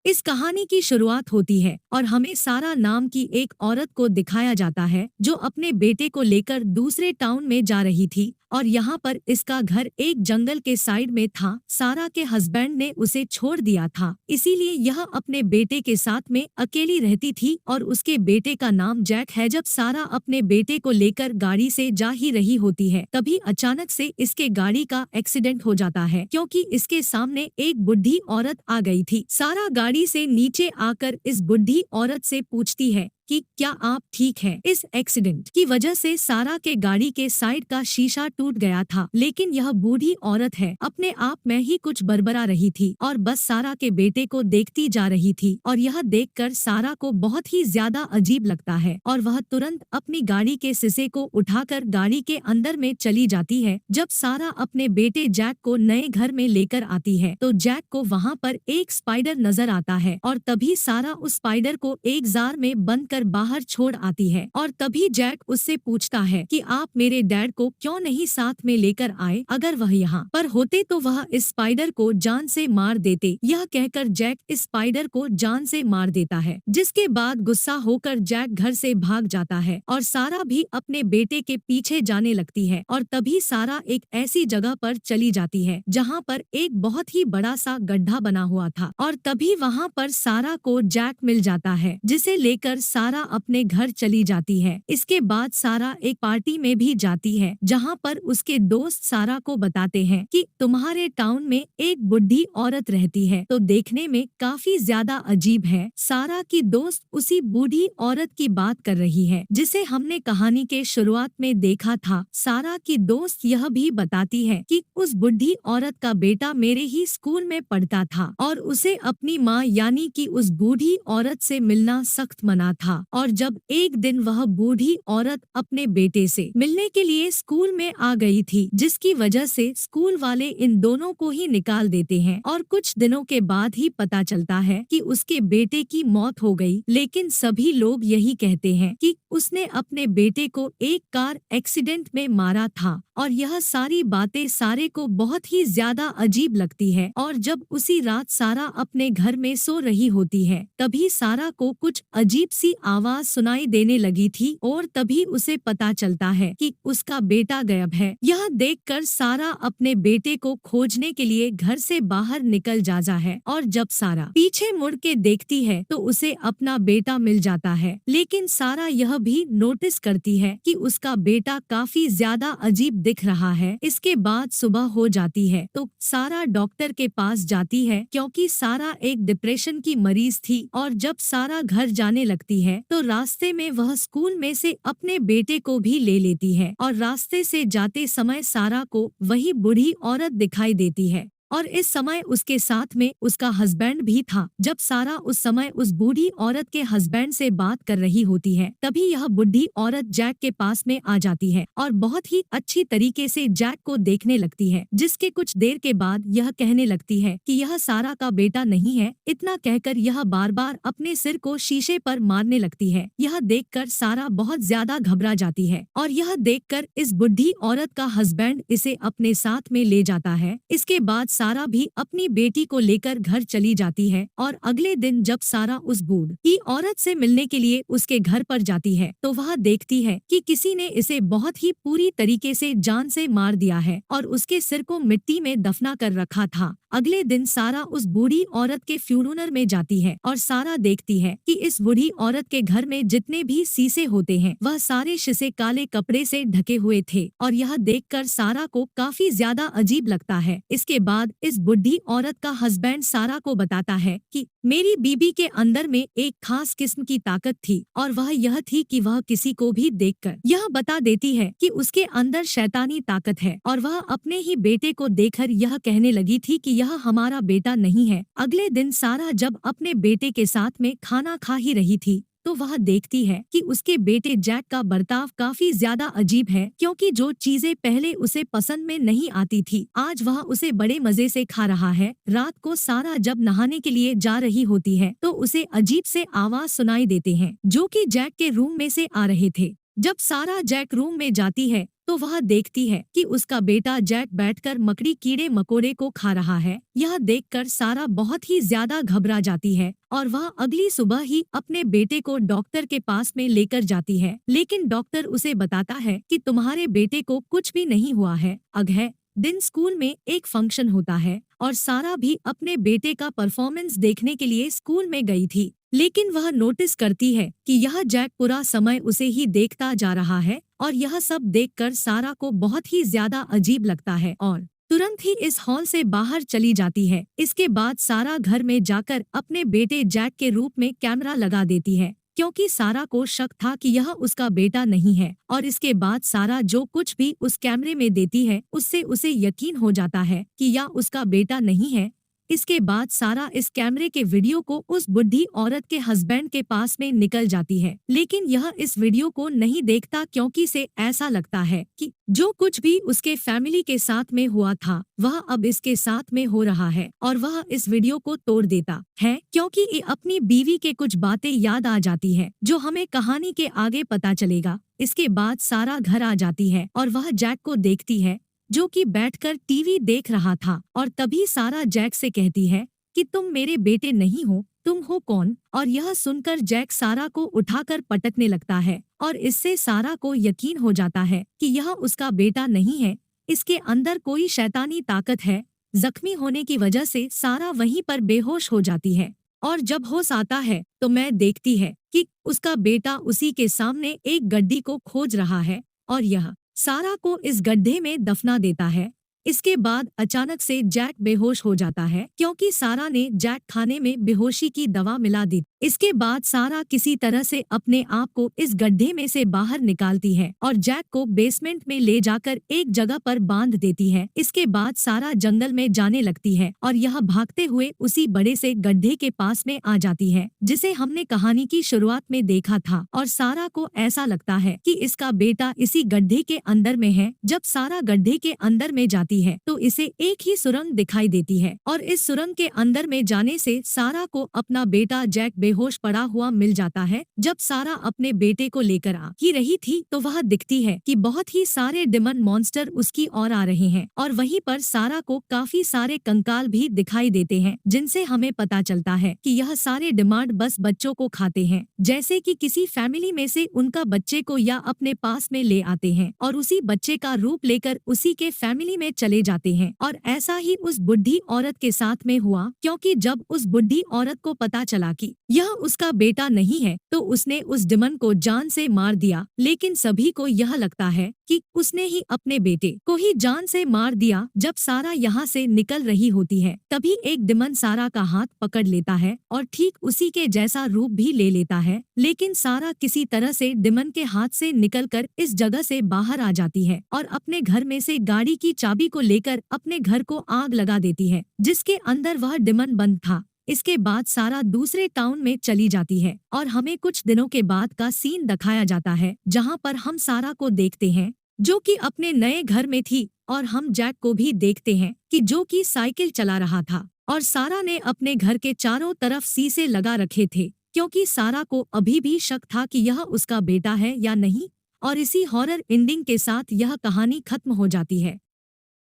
इस कहानी की शुरुआत होती है और हमें सारा नाम की एक औरत को दिखाया जाता है जो अपने बेटे को लेकर दूसरे टाउन में जा रही थी और यहाँ पर इसका घर एक जंगल के साइड में था। सारा के हस्बैंड ने उसे छोड़ दिया था, इसीलिए यह अपने बेटे के साथ में अकेली रहती थी और उसके बेटे का नाम जैक है। जब सारा अपने बेटे को लेकर गाड़ी से जा ही रही होती है, तभी अचानक से इसके गाड़ी का एक्सीडेंट हो जाता है क्योंकि इसके सामने एक बुढ़ी औरत आ गई थी। सारा गाड़ी से नीचे आकर इस बुढ़ी औरत से पूछती है कि क्या आप ठीक हैं? इस एक्सीडेंट की वजह से सारा के गाड़ी के साइड का शीशा टूट गया था, लेकिन यह बूढ़ी औरत है अपने आप में ही कुछ बड़बड़ा रही थी और बस सारा के बेटे को देखती जा रही थी। और यह देखकर सारा को बहुत ही ज्यादा अजीब लगता है और वह तुरंत अपनी गाड़ी के शीशे को उठाकर गाड़ी के अंदर में चली जाती है। जब सारा अपने बेटे जैक को नए घर में लेकर आती है तो जैक को वहाँ पर एक स्पाइडर नजर आता है और तभी सारा उस स्पाइडर को एक जार में बंद बाहर छोड़ आती है। और तभी जैक उससे पूछता है कि आप मेरे डैड को क्यों नहीं साथ में लेकर आए? अगर वह यहाँ पर होते तो वह इस स्पाइडर को जान से मार देते। यह कहकर जैक इस स्पाइडर को जान से मार देता है, जिसके बाद गुस्सा होकर जैक घर से भाग जाता है और सारा भी अपने बेटे के पीछे जाने लगती है। और तभी सारा एक ऐसी जगह पर चली जाती है जहाँ पर एक बहुत ही बड़ा सा गड्ढा बना हुआ था और तभी वहाँ पर सारा को जैक मिल जाता है, जिसे लेकर सारा अपने घर चली जाती है। इसके बाद सारा एक पार्टी में भी जाती है जहाँ पर उसके दोस्त सारा को बताते हैं कि तुम्हारे टाउन में एक बुढ़ी औरत रहती है, तो देखने में काफी ज्यादा अजीब है। सारा की दोस्त उसी बूढ़ी औरत की बात कर रही है जिसे हमने कहानी के शुरुआत में देखा था। सारा की दोस्त यह भी बताती है कि उस बुढ़ी औरत का बेटा मेरे ही स्कूल में पढ़ता था और उसे अपनी माँ यानी कि उस बूढ़ी औरत से मिलना सख्त मना था। और जब एक दिन वह बूढ़ी औरत अपने बेटे से मिलने के लिए स्कूल में आ गई थी, जिसकी वजह से स्कूल वाले इन दोनों को ही निकाल देते हैं और कुछ दिनों के बाद ही पता चलता है कि उसके बेटे की मौत हो गई। लेकिन सभी लोग यही कहते हैं कि उसने अपने बेटे को एक कार एक्सीडेंट में मारा था और यह सारी बातें सारे को बहुत ही ज्यादा अजीब लगती है। और जब उसी रात सारा अपने घर में सो रही होती है, तभी सारा को कुछ अजीब सी आवाज सुनाई देने लगी थी और तभी उसे पता चलता है कि उसका बेटा गायब है। यह देखकर सारा अपने बेटे को खोजने के लिए घर से बाहर निकल जाता है और जब सारा पीछे मुड़ के देखती है तो उसे अपना बेटा मिल जाता है। लेकिन सारा यह भी नोटिस करती है कि उसका बेटा काफी ज्यादा अजीब दिख रहा है। इसके बाद सुबह हो जाती है तो सारा डॉक्टर के पास जाती है क्योंकि सारा एक डिप्रेशन की मरीज थी। और जब सारा घर जाने लगती है तो रास्ते में वह स्कूल में से अपने बेटे को भी ले लेती है और रास्ते से जाते समय सारा को वही बूढ़ी औरत दिखाई देती है और इस समय उसके साथ में उसका हस्बैंड भी था। जब सारा उस समय उस बूढ़ी औरत के हस्बैंड से बात कर रही होती है, तभी यह बुढ़ी औरत जैक के पास में आ जाती है और बहुत ही अच्छी तरीके से जैक को देखने लगती है, जिसके कुछ देर के बाद यह कहने लगती है कि यह सारा का बेटा नहीं है। इतना कहकर यह बार बार अपने सिर को शीशे पर मारने लगती है। यह देखकर सारा बहुत ज्यादा घबरा जाती है और यह देखकर इस बुढ़ी औरत का हस्बैंड इसे अपने साथ में ले जाता है। इसके बाद सारा भी अपनी बेटी को लेकर घर चली जाती है और अगले दिन जब सारा उस बूढ़ी औरत से मिलने के लिए उसके घर पर जाती है तो वह देखती है कि किसी ने इसे बहुत ही पूरी तरीके से जान से मार दिया है और उसके सिर को मिट्टी में दफना कर रखा था। अगले दिन सारा उस बूढ़ी औरत के फ्यूनरल में जाती है और सारा देखती है कि इस बूढ़ी औरत के घर में जितने भी शीशे होते हैं वह सारे शीशे काले कपड़े से ढके हुए थे और यह देखकर सारा को काफी ज्यादा अजीब लगता है। इसके बाद इस बुढ़ी औरत का हस्बैंड सारा को बताता है कि मेरी बीबी के अंदर में एक खास किस्म की ताकत थी और वह यह थी कि वह किसी को भी देखकर यह बता देती है कि उसके अंदर शैतानी ताकत है और वह अपने ही बेटे को देखकर यह कहने लगी थी कि यह हमारा बेटा नहीं है। अगले दिन सारा जब अपने बेटे के साथ में खाना खा ही रही थी तो वह देखती है कि उसके बेटे जैक का बर्ताव काफी ज्यादा अजीब है, क्योंकि जो चीजें पहले उसे पसंद में नहीं आती थी आज वह उसे बड़े मजे से खा रहा है। रात को सारा जब नहाने के लिए जा रही होती है तो उसे अजीब से आवाज सुनाई देते हैं जो कि जैक के रूम में से आ रहे थे। जब सारा जैक रूम में जाती है तो वह देखती है कि उसका बेटा जैक बैठकर मकड़ी कीड़े मकोड़े को खा रहा है। यह देखकर सारा बहुत ही ज्यादा घबरा जाती है और वह अगली सुबह ही अपने बेटे को डॉक्टर के पास में लेकर जाती है। लेकिन डॉक्टर उसे बताता है कि तुम्हारे बेटे को कुछ भी नहीं हुआ है। अगले दिन स्कूल में एक फंक्शन होता है और सारा भी अपने बेटे का परफॉर्मेंस देखने के लिए स्कूल में गई थी। लेकिन वह नोटिस करती है कि यह जैक पूरा समय उसे ही देखता जा रहा है और यह सब देखकर सारा को बहुत ही ज्यादा अजीब लगता है और तुरंत ही इस हॉल से बाहर चली जाती है। इसके बाद सारा घर में जाकर अपने बेटे जैक के रूप में कैमरा लगा देती है, क्योंकि सारा को शक था कि यह उसका बेटा नहीं है। और इसके बाद सारा जो कुछ भी उस कैमरे में देती है उससे उसे यकीन हो जाता है कि यह उसका बेटा नहीं है। इसके बाद सारा इस कैमरे के वीडियो को उस बुढ़ी औरत के हस्बैंड के पास में निकल जाती है। लेकिन यह इस वीडियो को नहीं देखता, क्योंकि इसे ऐसा लगता है कि जो कुछ भी उसके फैमिली के साथ में हुआ था वह अब इसके साथ में हो रहा है। और वह इस वीडियो को तोड़ देता है, क्योंकि ये अपनी बीवी के कुछ बातें याद आ जाती है जो हमें कहानी के आगे पता चलेगा। इसके बाद सारा घर आ जाती है और वह जैक को देखती है जो कि बैठकर टीवी देख रहा था। और तभी सारा जैक से कहती है कि तुम मेरे बेटे नहीं हो, तुम हो कौन? और यह सुनकर जैक सारा को उठाकर पटकने लगता है और इससे सारा को यकीन हो जाता है कि यह उसका बेटा नहीं है, इसके अंदर कोई शैतानी ताकत है। जख्मी होने की वजह से सारा वहीं पर बेहोश हो जाती है और जब होश आता है तो मैं देखती है कि उसका बेटा उसी के सामने एक गड्डी को खोज रहा है और यह सारा को इस गड्ढे में दफना देता है। इसके बाद अचानक से जैक बेहोश हो जाता है, क्योंकि सारा ने जैक खाने में बेहोशी की दवा मिला दी। इसके बाद सारा किसी तरह से अपने आप को इस गड्ढे में से बाहर निकालती है और जैक को बेसमेंट में ले जाकर एक जगह पर बांध देती है। इसके बाद सारा जंगल में जाने लगती है और यह भागते हुए उसी बड़े से गड्ढे के पास में आ जाती है जिसे हमने कहानी की शुरुआत में देखा था। और सारा को ऐसा लगता है कि इसका बेटा इसी गड्ढे के अंदर में है। जब सारा गड्ढे के अंदर में जाती है तो इसे एक ही सुरंग दिखाई देती है और इस सुरंग के अंदर में जाने से सारा को अपना बेटा जैक बेहोश पड़ा हुआ मिल जाता है। जब सारा अपने बेटे को लेकर आ ही रही थी तो वह दिखती है कि बहुत ही सारे डिमन मॉन्स्टर उसकी ओर आ रहे हैं और वहीं पर सारा को काफी सारे कंकाल भी दिखाई देते हैं, जिनसे हमें पता चलता है कि यह सारे डिमांड बस बच्चों को खाते हैं। जैसे कि किसी फैमिली में से उनका बच्चे को या अपने पास में ले आते हैं और उसी बच्चे का रूप लेकर उसी के फैमिली में चले जाते हैं। और ऐसा ही उस बुढ़ी औरत के साथ में हुआ, क्योंकि जब उस बुढ़ी औरत को पता चला कि यह उसका बेटा नहीं है तो उसने उस डिमन को जान से मार दिया। लेकिन सभी को यह लगता है कि उसने ही अपने बेटे को ही जान से मार दिया। जब सारा यहाँ से निकल रही होती है तभी एक डिमन सारा का हाथ पकड़ लेता है और ठीक उसी के जैसा रूप भी ले लेता है। लेकिन सारा किसी तरह से डिमन के हाथ से निकलकर इस जगह से बाहर आ जाती है और अपने घर में से गाड़ी की चाबी को लेकर अपने घर को आग लगा देती है, जिसके अंदर वह डिमन बंद था। इसके बाद सारा दूसरे टाउन में चली जाती है और हमें कुछ दिनों के बाद का सीन दिखाया जाता है, जहां पर हम सारा को देखते हैं जो कि अपने नए घर में थी और हम जैक को भी देखते हैं कि जो कि साइकिल चला रहा था। और सारा ने अपने घर के चारों तरफ शीशे लगा रखे थे, क्योंकि सारा को अभी भी शक था कि यह उसका बेटा है या नहीं। और इसी हॉरर एंडिंग के साथ यह कहानी खत्म हो जाती है।